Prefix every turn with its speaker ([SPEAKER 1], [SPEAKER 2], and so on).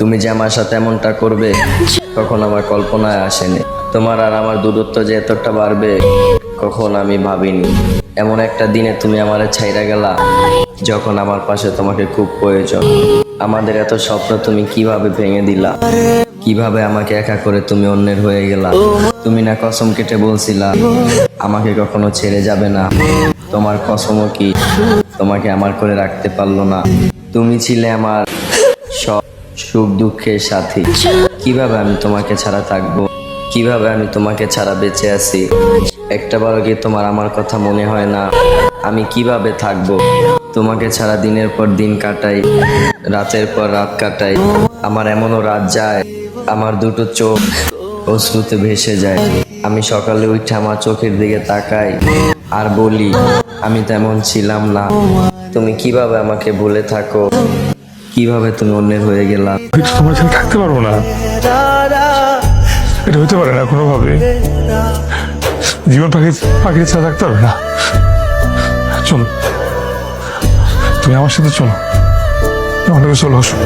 [SPEAKER 1] তুমি যে আমার সাথে এমনটা করবে কখন আমার কল্পনায় আসেনি। তোমার আর আমার দূরত্ব যে এতটা বাড়বে কখন আমি ভাবিনি। এমন একটা দিনে তুমি আমারে ছাইরা গেলা যখন আমার পাশে তোমাকে খুব প্রয়োজন। আমাদের এত স্বপ্ন তুমি কিভাবে ভেঙে দিলা, কিভাবে আমাকে একা করে তুমি অন্যের হয়ে গেলা। তুমি না কসম কেটে বলছিলা আমাকে কখনো ছেড়ে যাবে না, তোমার কসমও কি তোমাকে আমার করে রাখতে পারলো না। তুমি ছিলে আমার সব সুখ দুঃখের সাথী। কিভাবে আমি তোমাকে ছাড়া থাকবো, কিভাবে আমি তোমাকে ছাড়া বেঁচে আছি। একটাবারও কি তোমার আমার কথা মনে হয় না? আমি কিভাবে থাকবো তোমাকে ছাড়া? দিনের পর দিন কাটাই, রাতের পর রাত কাটাই। আমার এমনও রাত যায় আমার দুটো চোখ অশ্রুতে ভেসে যায়। আমি সকালে উঠে আমার চোখের দিকে তাকাই আর বলি আমি তেমন ছিলাম না। তুমি কিভাবে আমাকে ভুলে থাকো, কিভাবে তুমি অন্যের হয়ে গেলা।
[SPEAKER 2] কিন্তু তোমার ছাড়া থাকতে পারবো না, এটা হতে পারে না কোনোভাবে। জীবন পাখির ছাড়া থাকতে পারবে না। চলো, তুমি আমার সাথে চলো, আমাদের চলো আসো।